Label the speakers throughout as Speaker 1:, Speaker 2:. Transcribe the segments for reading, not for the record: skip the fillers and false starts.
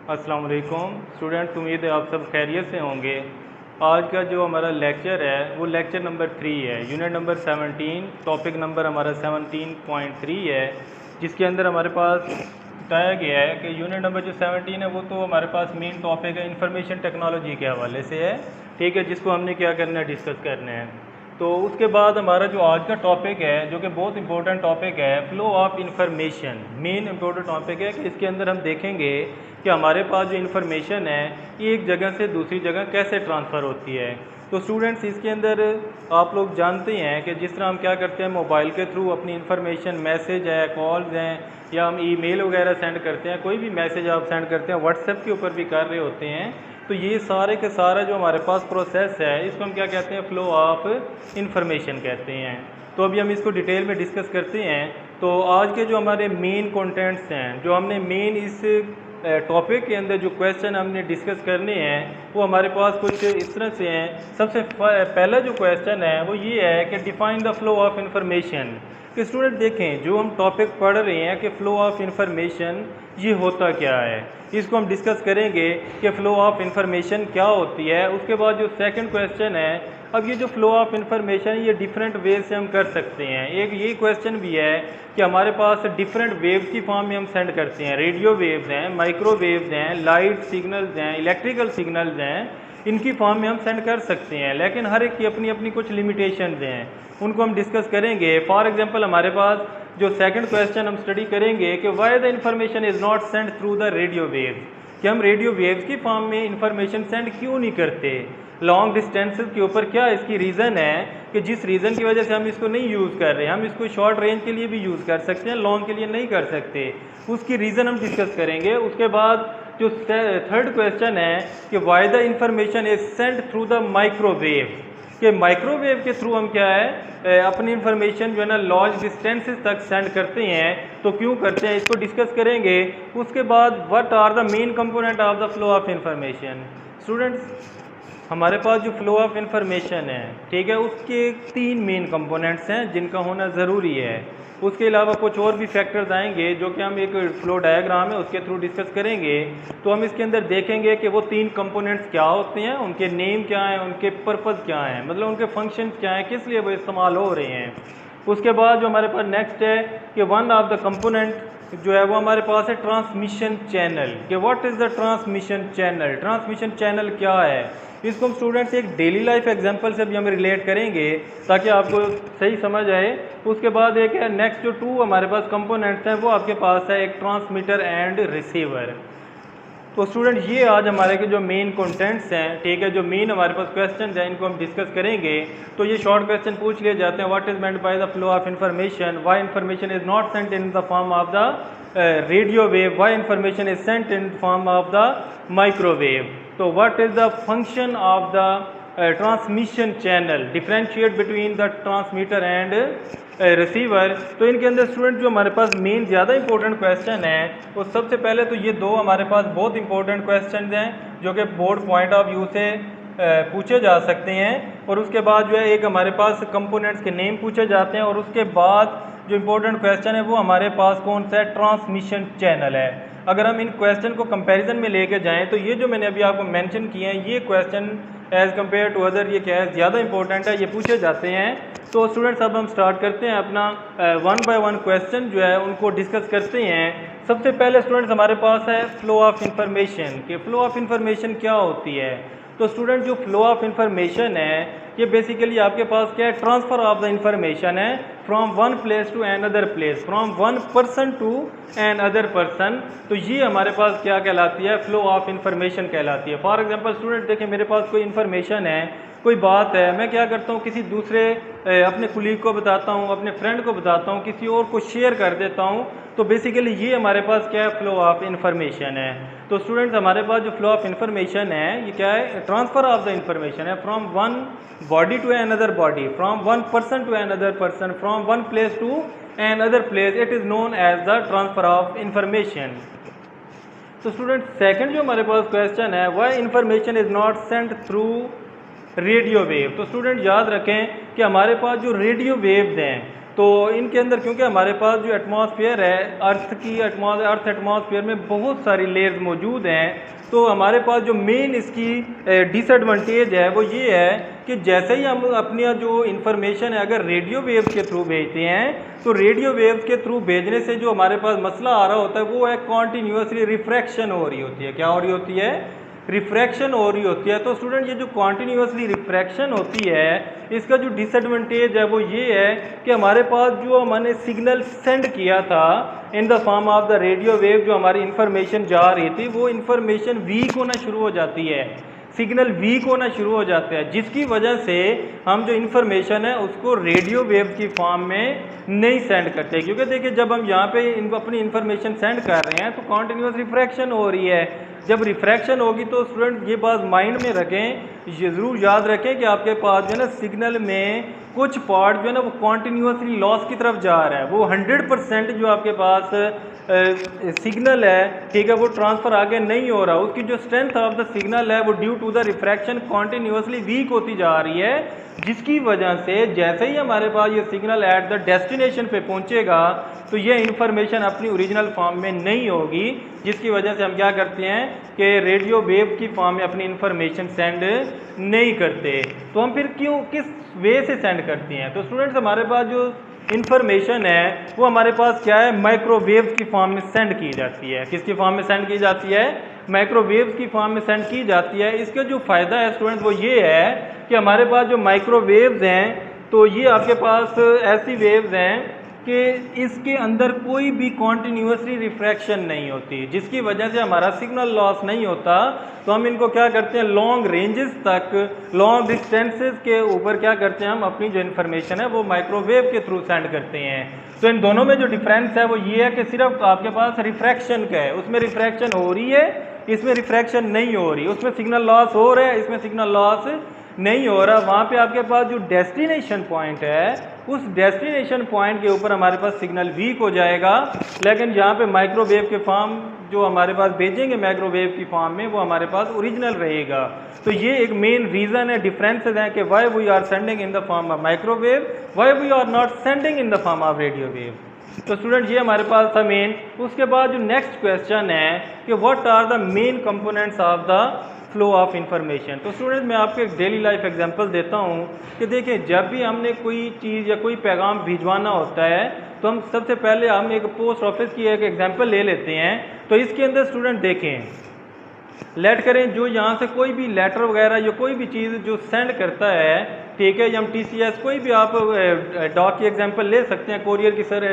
Speaker 1: अस्सलाम वालेकुम स्टूडेंट्स, उम्मीद है आप सब खैरियत से होंगे। आज का जो हमारा लेक्चर है वो लेक्चर नंबर 3 है, यूनिट नंबर 17, टॉपिक नंबर हमारा 17.3 है, जिसके अंदर हमारे पास बताया गया है कि यूनिट नंबर जो 17 है वो तो हमारे पास मेन टॉपिक है इंफॉर्मेशन टेक्नोलॉजी के हवाले से है, ठीक है, जिसको हमने क्या करना है, डिस्कस करना है। तो उसके बाद हमारा जो आज का टॉपिक है जो कि बहुत इंपॉर्टेंट टॉपिक है, flow of information. Main important topic है कि इसके अंदर हम देखेंगे कि हमारे पास जो इन्फॉर्मेशन है ये एक जगह से दूसरी जगह कैसे ट्रांसफ़र होती है। तो स्टूडेंट्स, इसके अंदर आप लोग जानते हैं कि जिस तरह हम क्या करते हैं, मोबाइल के थ्रू अपनी इन्फॉर्मेशन, मैसेज है, कॉल्स हैं, या हम ईमेल वगैरह सेंड करते हैं, कोई भी मैसेज आप सेंड करते हैं, व्हाट्सएप के ऊपर भी कर रहे होते हैं। तो ये सारे के सारा जो हमारे पास प्रोसेस है इसको हम क्या कहते हैं, फ्लो ऑफ इंफॉर्मेशन कहते हैं। तो अभी हम इसको डिटेल में डिस्कस करते हैं। तो आज के जो हमारे मेन कंटेंट्स हैं, जो हमने मेन इस टॉपिक के अंदर जो क्वेश्चन हमने डिस्कस करने हैं वो हमारे पास कुछ इस तरह से हैं। सबसे पहला जो क्वेश्चन है वो ये है कि define the flow of information. कि स्टूडेंट देखें, जो हम टॉपिक पढ़ रहे हैं कि फ़्लो ऑफ इंफॉर्मेशन ये होता क्या है, इसको हम डिस्कस करेंगे कि फ़्लो ऑफ इंफॉर्मेशन क्या होती है। उसके बाद जो सेकंड क्वेश्चन है, अब ये जो फ़्लो ऑफ इंफॉर्मेशन ये डिफरेंट वेव से हम कर सकते हैं। एक ये क्वेश्चन भी है कि हमारे पास डिफरेंट वेव्स की फॉर्म में हम सेंड करते हैं, रेडियो वेव्स हैं, माइक्रोवेव्स हैं, लाइट सिग्नल्स हैं, इलेक्ट्रिकल सिग्नल्स हैं, इनकी फॉर्म में हम सेंड कर सकते हैं, लेकिन हर एक की अपनी अपनी कुछ लिमिटेशंस हैं, उनको हम डिस्कस करेंगे। फॉर एग्जांपल हमारे पास जो सेकंड क्वेश्चन हम स्टडी करेंगे कि why the information is not send through the radio waves, कि हम रेडियो वेव्स की फॉर्म में इंफॉर्मेशन सेंड क्यों नहीं करते लॉन्ग डिस्टेंसेस के ऊपर। क्या इसकी रीज़न है कि जिस रीज़न की वजह से हम इसको नहीं यूज़ कर रहे हैं, हम इसको शॉर्ट रेंज के लिए भी यूज़ कर सकते हैं, लॉन्ग के लिए नहीं कर सकते, उसकी रीज़न हम डिस्कस करेंगे। उसके बाद जो थर्ड क्वेश्चन है कि why the information is send through the microwave, कि माइक्रोवेव के थ्रू हम क्या है अपनी इंफॉर्मेशन जो है ना लॉन्ग डिस्टेंसेस तक सेंड करते हैं, तो क्यों करते हैं, इसको डिस्कस करेंगे। उसके बाद what are the main component of the flow of information. Students, हमारे पास जो फ्लो ऑफ इंफॉर्मेशन है, ठीक है, उसके 3 मेन कंपोनेंट्स हैं जिनका होना ज़रूरी है। उसके अलावा कुछ और भी फैक्टर्स आएंगे जो कि हम एक फ्लो डायग्राम है उसके थ्रू डिस्कस करेंगे। तो हम इसके अंदर देखेंगे कि वो 3 कंपोनेंट्स क्या होते हैं, उनके नेम क्या हैं, उनके पर्पज़ क्या हैं, मतलब उनके फंक्शन क्या हैं, किस लिए वो इस्तेमाल हो रहे हैं। उसके बाद जो हमारे पास नेक्स्ट है कि वन ऑफ द कंपोनेंट जो है वो हमारे पास है ट्रांसमिशन चैनल, कि what is the transmission channel, transmission channel क्या है। इसको हम स्टूडेंट्स एक डेली लाइफ एग्जांपल से भी हम रिलेट करेंगे ताकि आपको सही समझ आए। उसके बाद एक है नेक्स्ट जो 2 हमारे पास कंपोनेंट्स हैं वो आपके पास है एक ट्रांसमीटर एंड रिसीवर। तो स्टूडेंट, ये आज हमारे के जो मेन कंटेंट्स हैं, ठीक है, जो मेन हमारे पास क्वेश्चन हैं इनको हम डिस्कस करेंगे। तो ये शॉर्ट क्वेश्चन पूछ लिए जाते हैं, what is meant by the flow of information, why information is not sent in the form of the radio wave, why information is sent in form of the microwave. तो what is the function of the transmission channel, differentiate between the transmitter and receiver. तो इनके अंदर student जो हमारे पास main ज़्यादा important question है वो सबसे पहले तो ये 2 हमारे पास बहुत इंपॉर्टेंट क्वेश्चन हैं जो कि बोर्ड पॉइंट ऑफ व्यू से पूछे जा सकते हैं। और उसके बाद जो है एक हमारे पास कंपोनेंट्स के नेम पूछे जाते हैं। और उसके बाद जो इंपॉर्टेंट क्वेश्चन है वो हमारे पास कौन सा है, ट्रांसमिशन चैनल है। अगर हम इन क्वेश्चन को कंपैरिजन में लेके जाएं तो ये जो मैंने अभी आपको मेंशन किए हैं ये question as compare to other ये क्या है, ज़्यादा इंपॉर्टेंट है, ये पूछे जाते हैं। तो स्टूडेंट्स, अब हम स्टार्ट करते हैं अपना 1 बाय 1 क्वेश्चन जो है उनको डिस्कस करते हैं। सबसे पहले स्टूडेंट्स हमारे पास है फ्लो ऑफ इंफॉर्मेशन, कि फ्लो ऑफ इंफॉर्मेशन क्या होती है। तो स्टूडेंट, जो फ्लो ऑफ इंफॉर्मेशन है ये बेसिकली आपके पास क्या है, ट्रांसफ़र ऑफ द इंफॉर्मेशन है from one place to another place, from one person to another person. तो ये हमारे पास क्या कहलाती है, फ्लो ऑफ इंफॉर्मेशन कहलाती है। फॉर एग्जांपल स्टूडेंट देखिए, मेरे पास कोई इन्फॉर्मेशन है, कोई बात है, मैं क्या करता हूँ किसी दूसरे अपने कुलीग को बताता हूँ, अपने फ्रेंड को बताता हूँ, किसी और को शेयर कर देता हूँ। तो बेसिकली ये हमारे पास क्या है, फ्लो ऑफ इंफॉर्मेशन है। तो स्टूडेंट्स, हमारे पास जो फ्लो ऑफ इंफॉर्मेशन है ये क्या है, ट्रांसफ़र ऑफ द इंफॉर्मेशन है from one body to another body, from one person to another person, from one place to another place. It is known as the transfer of information. तो student, second जो हमारे पास question है, why information is not sent through radio wave. तो student याद रखें कि हमारे पास जो रेडियो वेव्स हैं तो इनके अंदर क्योंकि हमारे पास जो एटमॉस्फेयर है अर्थ एटमॉस्फेयर में बहुत सारी लेयर्स मौजूद हैं, तो हमारे पास जो मेन इसकी डिसएडवांटेज है वो ये है कि जैसे ही हम अपनी जो इन्फॉर्मेशन है अगर रेडियो वेव्स के थ्रू भेजते हैं, तो रेडियो वेव्स के थ्रू भेजने से जो हमारे पास मसला आ रहा होता है वो है कॉन्टीन्यूसली रिफ्रैक्शन हो रही होती है। क्या हो रही होती है? रिफ्रैक्शन हो रही होती है। तो स्टूडेंट ये जो कॉन्टीन्यूसली रिफ्रैक्शन होती है इसका जो डिसएडवांटेज है वो ये है कि हमारे पास जो हमने सिग्नल सेंड किया था इन the form of the radio wave, जो हमारी इंफॉर्मेशन जा रही थी वो इंफॉर्मेशन वीक होना शुरू हो जाती है, सिग्नल वीक होना शुरू हो जाता है, जिसकी वजह से हम जो इन्फॉर्मेशन है उसको रेडियो वेव की फॉर्म में नहीं सेंड करते। क्योंकि देखिए जब हम यहाँ पे अपनी इन्फॉर्मेशन सेंड कर रहे हैं तो कॉन्टिन्यूस रिफ्रैक्शन हो रही है। जब रिफ्रैक्शन होगी तो स्टूडेंट ये बात माइंड में रखें, ये ज़रूर याद रखें कि आपके पास जो है ना सिग्नल में कुछ पार्ट जो है ना वो कॉन्टिन्यूसली लॉस की तरफ जा रहा है। वो 100% जो आपके पास सिग्नल है, ठीक है, वो ट्रांसफ़र आगे नहीं हो रहा, उसकी जो स्ट्रेंथ ऑफ द सिग्नल है वो due to the refraction continuously weak होती जा रही है, जिसकी वजह से जैसे ही हमारे पास ये सिग्नल एट द डेस्टिनेशन पे पहुंचेगा तो ये इन्फॉर्मेशन अपनी ओरिजिनल फॉर्म में नहीं होगी, जिसकी वजह से हम क्या करते हैं कि रेडियो वेव की फॉर्म में अपनी इन्फॉर्मेशन सेंड नहीं करते। तो हम फिर किस वे से सेंड करते हैं? तो स्टूडेंट्स हमारे पास जो इन्फॉर्मेशन है वो हमारे पास क्या है, माइक्रोवेव की फॉर्म में सेंड की जाती है। किसकी फॉर्म में सेंड की जाती है? माइक्रोवेव की फॉर्म में सेंड की जाती है। इसका जो फ़ायदा है स्टूडेंट वो ये है कि हमारे पास जो माइक्रोवेव्स हैं तो ये आपके पास ऐसी वेव्स हैं कि इसके अंदर कोई भी कॉन्टीन्यूसली रिफ्रैक्शन नहीं होती, जिसकी वजह से हमारा सिग्नल लॉस नहीं होता। तो हम इनको क्या करते हैं, लॉन्ग रेंजेस तक, लॉन्ग डिस्टेंसेस के ऊपर क्या करते हैं, हम अपनी जो इन्फॉर्मेशन है वो माइक्रोवेव के थ्रू सेंड करते हैं। तो इन दोनों में जो डिफरेंस है वो ये है कि सिर्फ आपके पास रिफ्रैक्शन का है, उसमें रिफ्रैक्शन हो रही है, इसमें रिफ्रैक्शन नहीं हो रही, उसमें सिग्नल लॉस हो रहा है, इसमें सिग्नल लॉस नहीं हो रहा। वहाँ पे आपके पास जो डेस्टिनेशन पॉइंट है उस डेस्टिनेशन पॉइंट के ऊपर हमारे पास सिग्नल वीक हो जाएगा, लेकिन यहाँ पे माइक्रोवेव के फॉर्म जो हमारे पास भेजेंगे माइक्रोवेव की फॉर्म में वो हमारे पास ओरिजिनल रहेगा। तो ये एक मेन रीज़न है, डिफरेंसेस हैं कि why we are sending in the form of microwave, why we are not sending in the form of radio wave. तो स्टूडेंट ये हमारे पास था मेन। उसके बाद जो नेक्स्ट क्वेश्चन है कि what are the main components of the flow of information. तो स्टूडेंट मैं आपको एक डेली लाइफ एग्जांपल देता हूँ कि देखिए जब भी हमने कोई चीज़ या कोई पैगाम भिजवाना होता है तो हम सबसे पहले हम एक पोस्ट ऑफिस की एक एग्जांपल ले लेते हैं। तो इसके अंदर स्टूडेंट देखें, लेट करें जो यहाँ से कोई भी लेटर वगैरह या कोई भी चीज़ जो सेंड करता है, ठीक है, या हम TCS कोई भी आप डॉक की एग्जांपल ले सकते हैं, कोरियर की सर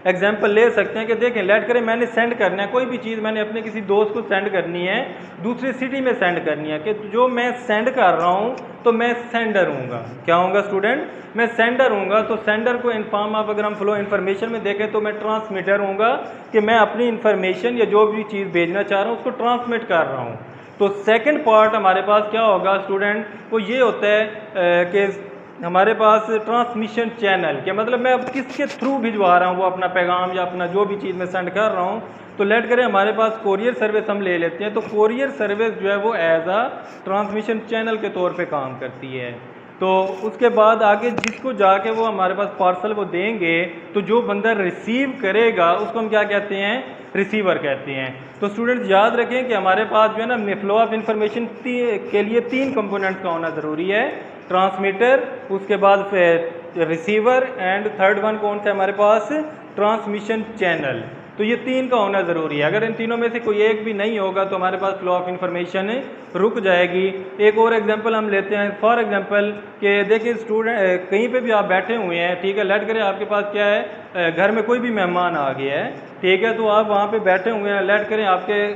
Speaker 1: एग्जांपल ले सकते हैं कि देखें लेट करें मैंने सेंड करना है कोई भी चीज़, मैंने अपने किसी दोस्त को सेंड करनी है, दूसरी सिटी में सेंड करनी है, कि जो मैं सेंड कर रहा हूँ तो मैं सेंडर हूँगा। क्या होगा स्टूडेंट? मैं सेंडर हूँगा। तो सेंडर को इन्फॉर्म आप अगर हम फ्लो इन्फॉर्मेशन में देखें तो मैं ट्रांसमीटर हूँगा कि मैं अपनी इन्फॉर्मेशन या जो भी चीज़ भेजना चाह रहा हूँ उसको ट्रांसमिट कर रहा हूँ। तो सेकेंड पार्ट हमारे पास क्या होगा स्टूडेंट, वो ये होता है कि हमारे पास ट्रांसमिशन चैनल, के मतलब मैं अब किसके थ्रू भिजवा रहा हूँ वो अपना पैगाम या अपना जो भी चीज़ मैं सेंड कर रहा हूँ। तो लेट करें हमारे पास कोरियर सर्विस हम ले लेते हैं। तो कोरियर सर्विस जो है वो एज आ ट्रांसमिशन चैनल के तौर पे काम करती है। तो उसके बाद आगे जिसको जाके वो हमारे पास पार्सल वो देंगे तो जो बंदा रिसीव करेगा उसको हम क्या कहते हैं, रिसीवर कहते हैं। तो स्टूडेंट्स याद रखें कि हमारे पास जो है ना फ्लो ऑफ इंफॉर्मेशन के लिए 3 कंपोनेंट्स का होना ज़रूरी है, ट्रांसमीटर, उसके बाद फिर रिसीवर एंड थर्ड वन कौन सा हमारे पास, ट्रांसमिशन चैनल। तो ये 3 का होना ज़रूरी है। अगर इन तीनों में से कोई एक भी नहीं होगा तो हमारे पास फ्लो ऑफ इंफॉर्मेशन रुक जाएगी। एक और एग्जांपल हम लेते हैं, फॉर एग्जांपल कि देखिए स्टूडेंट कहीं पे भी आप बैठे हुए हैं, ठीक है, लेट करें आपके पास क्या है, घर में कोई भी मेहमान आ गया है, ठीक है, तो आप वहाँ पे बैठे हुए हैं, लेट करें आपके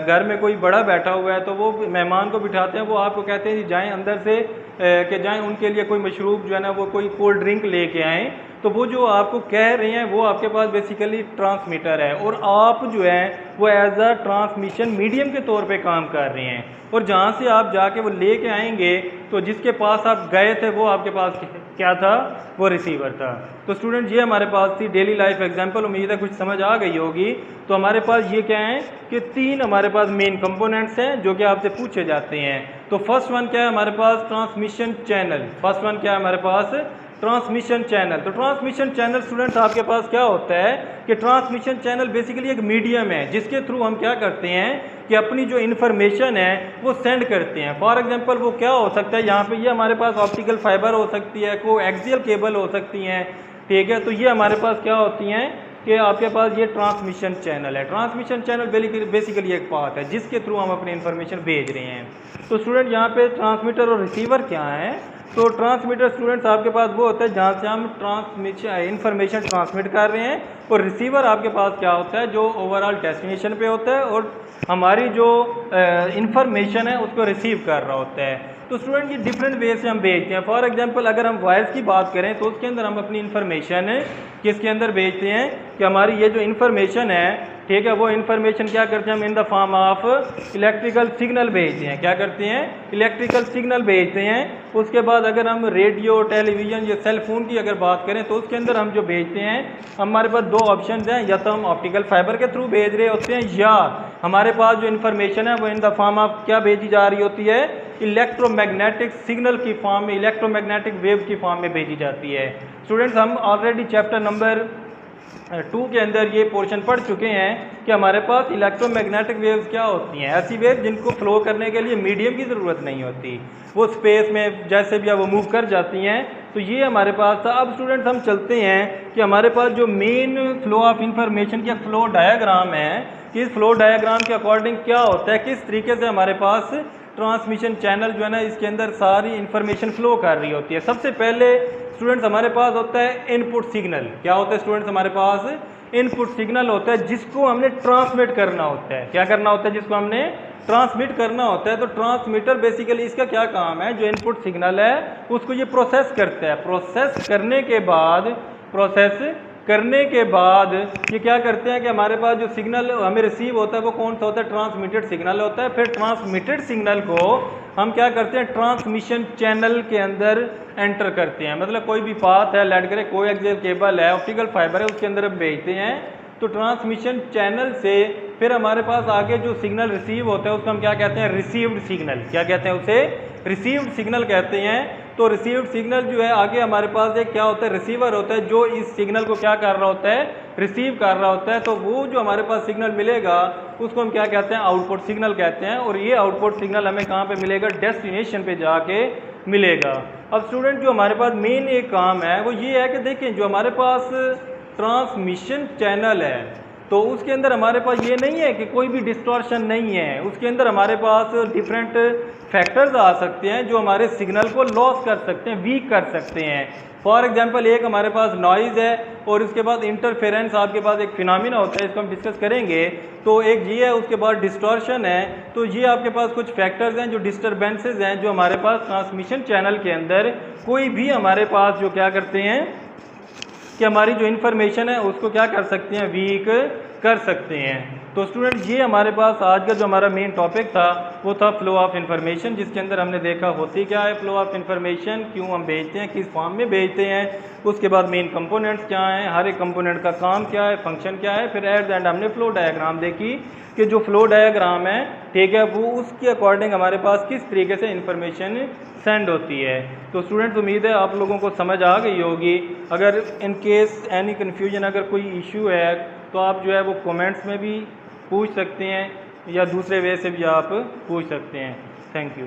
Speaker 1: घर में कोई बड़ा बैठा हुआ है, तो वो मेहमान को बिठाते हैं, वो आपको कहते हैं जाएँ अंदर से कि जाएँ उनके लिए कोई मशरूब जो है ना वो कोई कोल्ड ड्रिंक लेके आएँ। तो वो जो आपको कह रहे हैं वो आपके पास बेसिकली ट्रांसमीटर है और आप जो है वो एज अ ट्रांसमिशन मीडियम के तौर पे काम कर रहे हैं। और जहाँ से आप जाके वो लेके आएंगे तो जिसके पास आप गए थे वो आपके पास क्या था, वो रिसीवर था। तो स्टूडेंट ये हमारे पास थी डेली लाइफ एग्जांपल, उम्मीद है कुछ समझ आ गई होगी। तो हमारे पास ये क्या है कि 3 हमारे पास मेन कंपोनेंट्स हैं जो कि आपसे पूछे जाते हैं। तो फर्स्ट वन क्या है हमारे पास, ट्रांसमिशन चैनल। फर्स्ट वन क्या है हमारे पास, ट्रांसमिशन चैनल। तो ट्रांसमिशन चैनल स्टूडेंट्स आपके पास क्या होता है कि ट्रांसमिशन चैनल बेसिकली एक मीडियम है जिसके थ्रू हम क्या करते हैं कि अपनी जो इन्फॉर्मेशन है वो सेंड करते हैं। फॉर एग्जांपल वो क्या हो सकता है, यहाँ पे ये हमारे पास ऑप्टिकल फाइबर हो सकती है, को एक्सियल केबल हो सकती हैं, ठीक है। तो ये हमारे पास क्या होती हैं कि आपके पास ये ट्रांसमिशन चैनल है। ट्रांसमिशन चैनल बेसिकली एक पाथ है जिसके थ्रू हम अपनी इन्फॉर्मेशन भेज रहे हैं। तो स्टूडेंट यहाँ पे ट्रांसमीटर और रिसीवर क्या है, तो ट्रांसमीटर स्टूडेंट्स आपके पास वो होता है जहाँ से हम इन्फॉर्मेशन ट्रांसमिट कर रहे हैं, और रिसीवर आपके पास क्या होता है जो ओवरऑल डेस्टिनेशन पे होता है और हमारी जो इन्फॉर्मेशन है उसको रिसीव कर रहा होता है। तो स्टूडेंट ये डिफरेंट वे से हम भेजते हैं। फॉर एग्जांपल अगर हम वॉइस की बात करें तो उसके अंदर हम अपनी इन्फॉर्मेशन किसके अंदर भेजते हैं कि हमारी ये जो इन्फॉर्मेशन है, ठीक है, वो इन्फॉर्मेशन क्या करते हैं हम इन the form of electrical signal भेजते हैं। क्या करते हैं, इलेक्ट्रिकल सिग्नल भेजते हैं। उसके बाद अगर हम रेडियो, टेलीविज़न या सेल फोन की अगर बात करें तो उसके अंदर हम जो भेजते हैं, हमारे पास दो ऑप्शन हैं, या तो हम ऑप्टिकल फाइबर के थ्रू भेज रहे होते हैं या हमारे पास जो इन्फॉर्मेशन है वो इन द फॉर्म ऑफ क्या भेजी जा रही होती है, इलेक्ट्रोमैग्नेटिक सिग्नल की फॉर्म में, इलेक्ट्रोमैग्नेटिक वेव की फॉर्म में भेजी जाती है। स्टूडेंट्स हम ऑलरेडी चैप्टर नंबर 2 के अंदर ये पोर्शन पढ़ चुके हैं कि हमारे पास इलेक्ट्रोमैग्नेटिक वेव्स क्या होती हैं, ऐसी वेव जिनको फ्लो करने के लिए मीडियम की ज़रूरत नहीं होती, वो स्पेस में जैसे भी वो मूव कर जाती हैं। तो ये हमारे पास था। अब स्टूडेंट्स हम चलते हैं कि हमारे पास जो मेन फ्लो ऑफ इंफॉर्मेशन का फ्लो डायग्राम है, कि इस फ्लो डायग्राम के अकॉर्डिंग क्या होता है, किस तरीके से हमारे पास ट्रांसमिशन चैनल जो है ना इसके अंदर सारी इन्फॉर्मेशन फ्लो कर रही होती है। सबसे पहले स्टूडेंट्स हमारे पास होता है इनपुट सिग्नल। क्या होता है स्टूडेंट्स, हमारे पास इनपुट सिग्नल होता है जिसको हमने ट्रांसमिट करना होता है। क्या करना होता है, जिसको हमने ट्रांसमिट करना होता है। तो ट्रांसमीटर बेसिकली इसका क्या काम है, जो इनपुट सिग्नल है उसको ये प्रोसेस करता है। प्रोसेस करने के बाद ये क्या करते हैं कि हमारे पास जो सिग्नल हमें रिसीव होता है वो कौन सा होता है, ट्रांसमिटेड सिग्नल होता है। फिर ट्रांसमिटेड सिग्नल को हम क्या करते हैं, ट्रांसमिशन चैनल के अंदर एंटर करते हैं। मतलब कोई भी पाथ है, लेट करें कोई एक्सियल केबल है, ऑप्टिकल फाइबर है, उसके अंदर हम भेजते हैं। तो ट्रांसमिशन चैनल से फिर हमारे पास आगे जो सिग्नल रिसीव होता है उसको हम क्या कहते हैं, रिसीव्ड सिग्नल। क्या कहते हैं उसे, रिसीव्ड सिग्नल कहते हैं। तो रिसीव्ड सिग्नल जो है आगे हमारे पास एक क्या होता है, रिसीवर होता है जो इस सिग्नल को क्या कर रहा होता है, रिसीव कर रहा होता है। तो वो जो हमारे पास सिग्नल मिलेगा उसको हम क्या कहते हैं, आउटपुट सिग्नल कहते हैं। और ये आउटपुट सिग्नल हमें कहाँ पे मिलेगा, डेस्टिनेशन पे जाके मिलेगा। अब स्टूडेंट जो हमारे पास मेन एक काम है वो ये है कि देखें जो हमारे पास ट्रांसमिशन चैनल है तो उसके अंदर हमारे पास ये नहीं है कि कोई भी डिस्टॉर्शन नहीं है। उसके अंदर हमारे पास डिफरेंट फैक्टर्स आ सकते हैं जो हमारे सिग्नल को लॉस कर सकते हैं, वीक कर सकते हैं। फॉर एग्जांपल एक हमारे पास नॉइज़ है और उसके बाद इंटरफेरेंस आपके पास एक फिनोमिना होता है, इसको हम डिस्कस करेंगे। तो एक ये है, उसके बाद डिस्टॉर्शन है। तो ये आपके पास कुछ फैक्टर्स हैं जो डिस्टर्बेंसेज हैं जो हमारे पास ट्रांसमिशन चैनल के अंदर कोई भी हमारे पास जो क्या करते हैं कि हमारी जो इन्फॉर्मेशन है उसको क्या कर सकते हैं, वीक कर सकते हैं। तो स्टूडेंट ये हमारे पास आज का जो हमारा मेन टॉपिक था वो था फ्लो ऑफ इन्फॉर्मेशन, जिसके अंदर हमने देखा होती क्या है फ्लो ऑफ इन्फॉर्मेशन, क्यों हम भेजते हैं, किस फॉर्म में भेजते हैं, उसके बाद मेन कंपोनेंट्स क्या हैं, हर एक कंपोनेंट का काम क्या है, फंक्शन क्या है। फिर एट द एंड हमने फ्लो डायग्राम देखी कि जो फ्लो डायग्राम है, ठीक है, वो उसके अकॉर्डिंग हमारे पास किस तरीके से इन्फॉर्मेशन सेंड होती है। तो स्टूडेंट्स उम्मीद है आप लोगों को समझ आ गई होगी। अगर इन केस एनी कन्फ्यूजन, अगर कोई इशू है तो आप जो है वो कमेंट्स में भी पूछ सकते हैं या दूसरे वे से भी आप पूछ सकते हैं। Thank you.